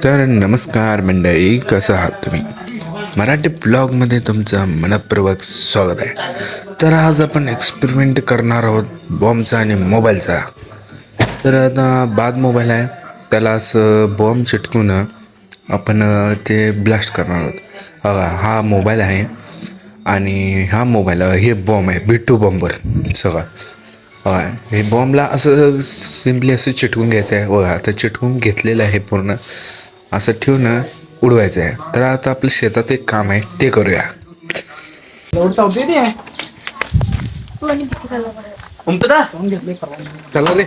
तर नमस्कार मंडळी, कसं आहात तुम्ही? मराठी ब्लॉगमध्ये तुमचं मनपूर्वक स्वागत आहे. तर आज आपण एक्सपेरिमेंट करणार आहोत बॉम्बचा आणि मोबाईलचा. तर आता बाद मोबाईल आहे, त्याला असं बॉम्ब चिटकून आपण ते ब्लास्ट करणार आहोत. हा मोबाईल आहे आणि हा मोबाईल हे बॉम्ब आहे, बिट्टू बॉम्बर सगळं. हे बॉम्बला असं सिम्पली असं चिटकून घ्यायचं आहे. बघा आता चिटकून घेतलेलं आहे, पूर्ण असं ठेवून उडवायचं आहे. तर आता आपलं शेतात एक काम आहे ते करूया. चला रे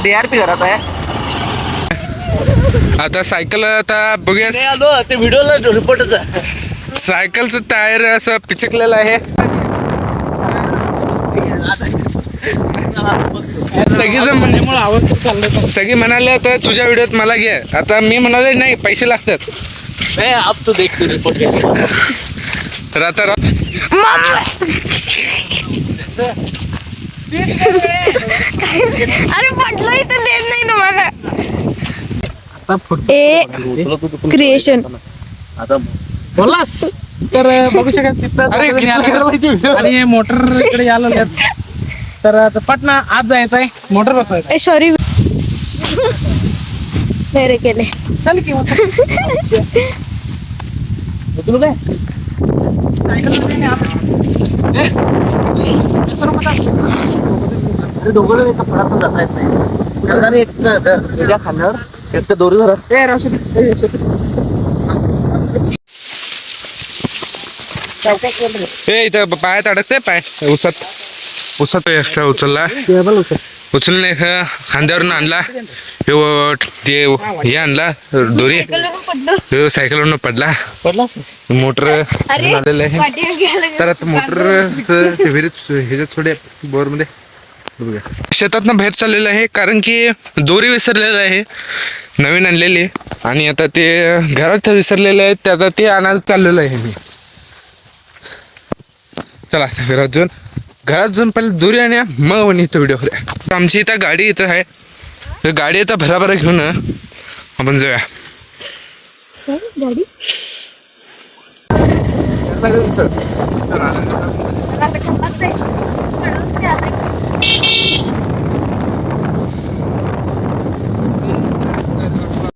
DRP घरात आहे. आता सायकल आता बघूया. ते व्हिडिओला रिपोर्टच आहे. सायकलचं टायर असं पिचकलेलं आहे. सगळी म्हणाले तर तुझ्या व्हिडिओत मला घे. आता मी म्हणाले नाही, पैसे लागतात. आप तो देख रिपोर्ट कैसे. तर आता अरे पटलं इथं देत नाही ना मला. ए क्रिएशन बोलास तर बघू शकत तिथं आणि मोटर इकडे आलेले तर आता पटना आज जायचं आहे, मोटर बसवायचं. ए सॉरी मेरे केले. चल की तुला काय दोघं एका फळात पण जाता येत नाही. कारण एक वेगळ्या खांद्यावर एक तर दोरी धरत इथं पायात अडकते, पाय उसात एक्स्ट्रा उचलला, उचलून खांद्यावरून आणला. हे आणला दोरी, सायकलवरून पडला. मोटर आलेलं आहे. तर आता मोटर ह्याच्यात थोडे बोरमध्ये शेतातनं बाहेर चाललेलं आहे, कारण की दोरी विसरलेलं आहे, नवीन आणलेली. आणि आता ते घरात विसरलेलं आहे, त्याचा ते आणायला चाललेलं आहे मी. चला घरात जाऊन पहिले दोरी आणि मग इथं व्हिडिओ करूया. आमची इथं गाडी इथं आहे, तर गाडी इथं भराभरा घेऊन आपण जाऊया. गाडी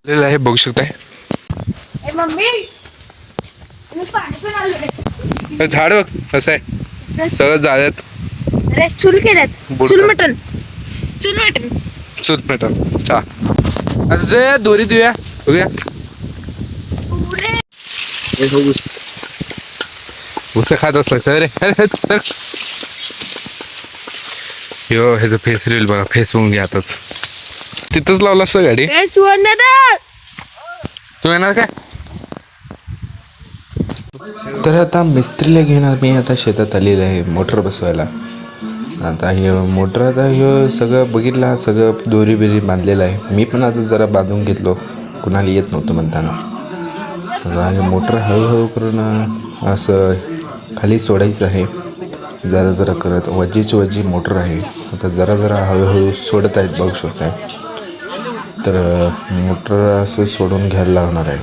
आहे, बघू शकताय. झाड बघ कसं आहे, सगळं जाळ्यात. अरे चूल केल्यात, चूल मटन. चा आता जे दोरी देऊया, बघूया. उस खात असला सर रे. यो ह्याचं फेस रील बघा, फेस बघून घ्या. आताच तिथंच लावला असं गाडी. तू येणार काय? तर आता मिस्त्रीला घेऊन मी आता शेतात आलेलं आहे मोटर बसवायला. आता हे मोटर आता हे सगळं बघितलं, सगळं दोरी बिरी बांधलेलं आहे. मी पण आता जरा बांधून घेतलो, कुणाला येत नव्हतं म्हणताना. आता हे मोटर हळूहळू करून असं खाली सोडायचं आहे, जरा जरा करत. वजी मोटर आहे. आता जरा जरा हळूहळू सोडत आहेत, बघू शकताय. तर मोटर असं सोडून घ्यायला लागणार आहे.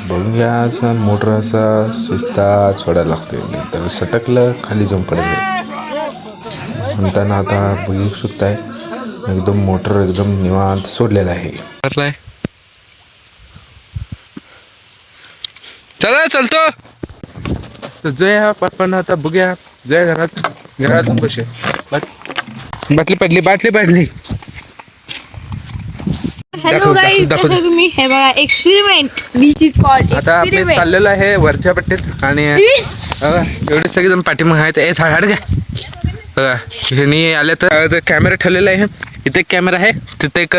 बघून घ्या, असं मोटर असा शिस्तात सोडायला लागते, तर सटकलं खाली जाऊन पडेल म्हणताना. आता बघू शकताय एकदम मोटर एकदम निवांत सोडलेला आहे. चला चलतो जय हा पण आता बघूया. जय घरातून कसे बाटली पडली. हॅलो गाईज, कसं तुम्ही? हे बघा एक्सपेरिमेंट, दिस इज कॉल्ड आता आपले चाललेलं आहे वरच्या पट्टीत. आणि एवढे सगळेजण पाठीमागे आहेत. थाड घ्या बघा, हे आले तर कॅमेरा ठेवलेला आहे. इथे एक कॅमेरा आहे, तिथे एक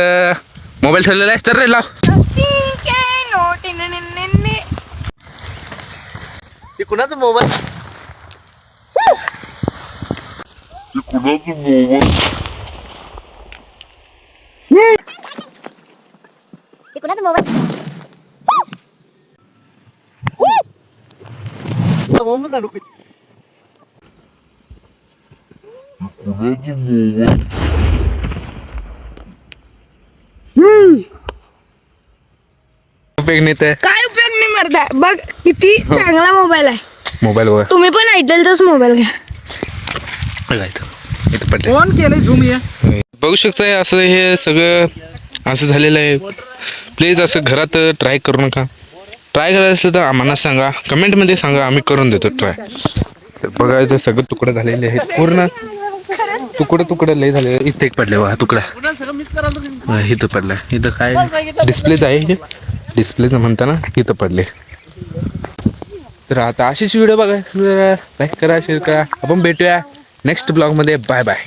मोबाईल ठेवलेला आहे. चल रे लाव. ते कुणाचं मोबाईल. उपयोग नाही तर काय उपयोग नाही मरदा बघ किती चांगला मोबाईल आहे. मोबाईल वर तुम्ही पण आयटेलचाच मोबाईल घ्या. बघा इथं पडले. फोन केलंय झूम ये बघू शकताय असं हे सगळं असं झालेलं आहे. प्लीज असं घरात ट्राय करू नका. ट्राय करायचं असेल तर आम्हाला सांगा, कमेंटमध्ये सांगा, आम्ही करून देतो ट्राय. तर बघा इथं सगळं तुकडं झालेले आहेत पूर्ण. तुकडं लय झाले. इथे एक पडले बघा तुकडा. इथं पडलाय. इथं काय डिस्प्लेच आहे हे. डिस्प्लेचं म्हणताना इथं पडले. तर आता अशीच व्हिडिओ बघा, लाईक करा, शेअर करा. आपण भेटूया नेक्स्ट ब्लॉगमध्ये. Bye bye.